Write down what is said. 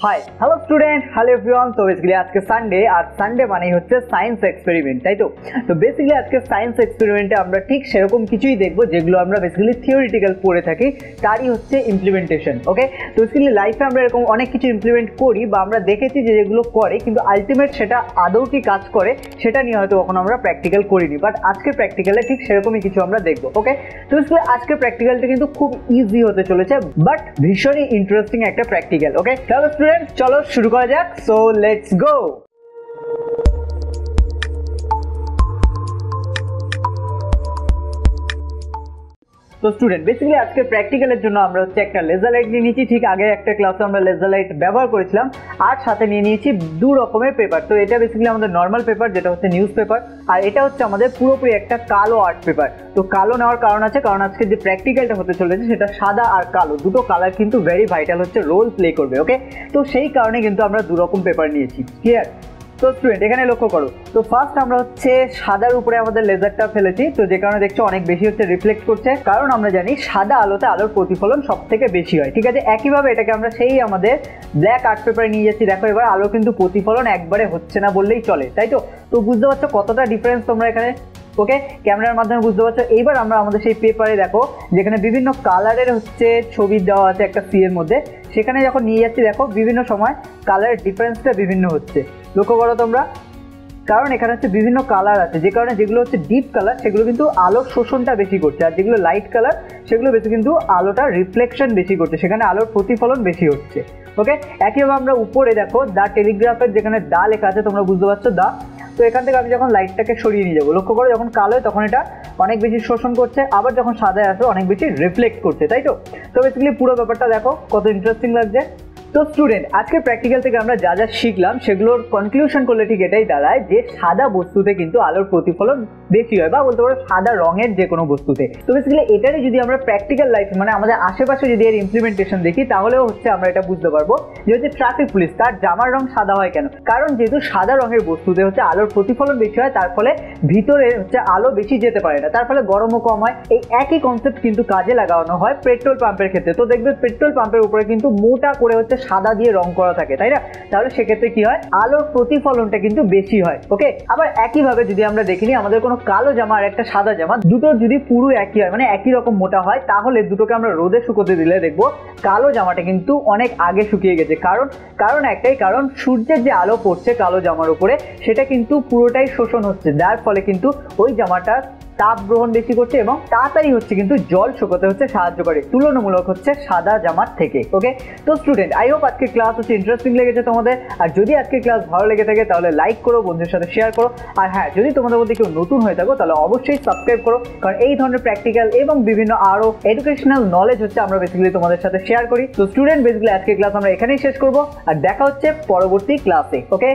Hi hello student, hello everyone. তো basically আজকে Sunday, আর Sunday মানেই হচ্ছে সায়েন্স এক্সপেরিমেন্ট, তাই তো। তো বেসিক্যালি আজকে সায়েন্স এক্সপেরিমেন্টে আমরা ঠিক সেরকম কিছুই দেখবো যেগুলো আমরা বেসিক্যালি থিওরিটিক্যাল পড়ে থাকি, তারই হচ্ছে ইমপ্লিমেন্টেশন। ওকে, তো বেসিক্যালি লাইফে আমরা এরকম অনেক কিছু ইমপ্লিমেন্ট করি বা আমরা দেখেছি যে যেগুলো করে, কিন্তু আলটিমেট সেটা আদৌ কি কাজ করে সেটা নিয়ে হয়তো কখনো আমরা প্র্যাকটিক্যাল করিনি, বাট আজকের প্র্যাকটিক্যালে ঠিক সেরকমই কিছু আমরা দেখবো। ওকে, তো বেসিক্যালি আজকের প্র্যাকটিক্যালটা কিন্তু খুব ইজি হতে চলেছে, বাট ভীষণই ইন্টারেস্টিং একটা প্র্যাকটিক্যাল। ওকে, তাহলে স্টুডেন্ট চলো শুরু করা যাক। So let's go. তো স্টুডেন্ট বেসিক্যালি আজকে প্র্যাকটিক্যালের জন্য আমরা হচ্ছে একটা লেজার লাইট নিয়ে নিয়েছি। ঠিক আগে একটা ক্লাসে আমরা লেজার লাইট ব্যবহার করেছিলাম, আর সাথে নিয়ে নিয়েছি দু রকমের পেপার। তো এটা বেসিক্যালি আমাদের নর্মাল পেপার, যেটা হচ্ছে নিউজ পেপার, আর এটা হচ্ছে আমাদের পুরোপুরি একটা কালো আর্ট পেপার। তো কালো নেওয়ার কারণ আছে, কারণ আজকে যে প্র্যাকটিক্যালটা হতে চলেছে সেটা সাদা আর কালো, দুটো কালার কিন্তু ভেরি ভাইটাল হচ্ছে, রোল প্লে করবে। ওকে, তো সেই কারণে কিন্তু আমরা দু রকম পেপার নিয়েছি। ক্লিয়ার? তো স্টুডেন্ট এখানে লক্ষ্য করো, তো ফার্স্ট আমরা হচ্ছে সাদার উপরে আমাদের লেজারটা ফেলেছি, তো যে কারণে দেখছো অনেক বেশি হচ্ছে রিফ্লেক্ট করছে, কারণ আমরা জানি সাদা আলোতে আলোর প্রতিফলন সব থেকে বেশি হয়। ঠিক আছে, একইভাবে এটাকে আমরা সেই আমাদের ব্ল্যাক আর্ট পেপারে নিয়ে যাচ্ছি। দেখো এবার আলো কিন্তু প্রতিফলন একবারে হচ্ছে না বললেই চলে, তাই তো। তো বুঝতে পারছো কতটা ডিফারেন্স তোমরা এখানে? ওকে, ক্যামেরার মাধ্যমে বুঝতে পারছো। এইবার আমরা আমাদের সেই পেপারে দেখো যেখানে বিভিন্ন কালারের হচ্ছে ছবি দেওয়া আছে একটা সি এর মধ্যে, সেখানে যখন নিয়ে যাচ্ছি দেখো বিভিন্ন সময় কালারের ডিফারেন্সটা বিভিন্ন হচ্ছে। লক্ষ্য করো তোমরা, কারণ এখানে হচ্ছে বিভিন্ন কালার আছে, যে কারণে যেগুলো হচ্ছে ডিপ কালার সেগুলো কিন্তু আলোর শোষণটা বেশি করছে, আর যেগুলো লাইট কালার সেগুলো বেশি কিন্তু আলোটা রিফ্লেকশন বেশি করছে, সেখানে আলোর প্রতিফলন বেশি হচ্ছে। ওকে, একইভাবে আমরা উপরে দেখো দা টেলিগ্রাফের যেখানে দা লেখা আছে, তোমরা বুঝতে পারছো দা। তো এখান থেকে আমি যখন লাইটটাকে সরিয়ে নিয়ে যাবো, লক্ষ্য করো যখন কালো হয় তখন এটা অনেক বেশি শোষণ করছে, আবার যখন সাদায় আসে অনেক বেশি রিফ্লেক্ট করছে, তাই তো। তো বেসিক্যালি পুরো ব্যাপারটা দেখো কত ইন্টারেস্টিং লাগছে। তো স্টুডেন্ট আজকে প্র্যাকটিক্যাল থেকে আমরা যা যা শিখলাম সেগুলোর কনক্লুশন করলে ঠিক এটাই দাঁড়ায় যে সাদা বস্তুতে কিন্তু আলোর প্রতিফলন বেশি হয়, বা বলতে পারো সাদা রঙের যে কোনো বস্তুতে। তো বেসিক্যালি এটারই যদি আমরা প্র্যাকটিক্যাল লাইফে মানে আমাদের আশেপাশে যদি এর ইমপ্লিমেন্টেশন দেখি, তাহলেও হচ্ছে আমরা এটা বুঝতে পারবো যে হচ্ছে ট্রাফিক পুলিশ তার জামার রং সাদা হয় কেন, কারণ যেহেতু সাদা রঙের বস্তুতে হচ্ছে আলোর প্রতিফলন বেশি হয়, তার ফলে ভিতরে হচ্ছে আলো বেশি যেতে পারে না, তার ফলে গরমও কম হয়। এই একই কনসেপ্ট কিন্তু কাজে লাগানো হয় পেট্রোল পাম্পের ক্ষেত্রে। তো দেখবে পেট্রোল পাম্পের উপরে কিন্তু মোটা করে হচ্ছে সাদা দিয়ে রং করা থাকে, তাই না? তাহলে সেক্ষেত্রে কি হয়, আলোর প্রতিফলনটা কিন্তু বেশি হয়। ওকে, আবার একইভাবে যদি আমরা দেখিনি আমাদের কোনো কালো জামা আর একটা সাদা জামা, দুটো যদি পুরো একই হয় মানে একই রকম মোটা হয়, তাহলে দুটোকে আমরা রোদে শুকোতে দিলে দেখবো কালো জামাটা কিন্তু অনেক আগে শুকিয়ে গেছে। কারণ একটাই, কারণ সূর্যের যে আলো পড়ছে কালো জামার উপরে সেটা কিন্তু পুরোটাই শোষণ হচ্ছে, যার ফলে কিন্তু ওই জামাটা তাপ গ্রহণ বেশি করছে এবং তাড়াতাড়ি হচ্ছে কিন্তু জল শুকোতে হচ্ছে সাহায্য করে, তুলনামূলক হচ্ছে সাদা জামার থেকে। ওকে, তো স্টুডেন্ট আই হোপ আজকের ক্লাস হচ্ছে ইন্টারেস্টিং লেগেছে তোমাদের, আর যদি আজকের ক্লাস ভালো লেগে থাকে তাহলে লাইক করো, বন্ধুদের সাথে শেয়ার করো, আর হ্যাঁ যদি তোমাদের মধ্যে কেউ নতুন হয়ে থাকো তাহলে অবশ্যই সাবস্ক্রাইব করো, কারণ এই ধরনের প্র্যাকটিক্যাল এবং বিভিন্ন আরো এডুকেশনাল নলেজ হচ্ছে আমরা বেসিক্যালি তোমাদের সাথে শেয়ার করি। তো স্টুডেন্ট বেসিক্যালি আজকের ক্লাস আমরা এখানেই শেষ করবো, আর দেখা হচ্ছে পরবর্তী ক্লাসে। ওকে।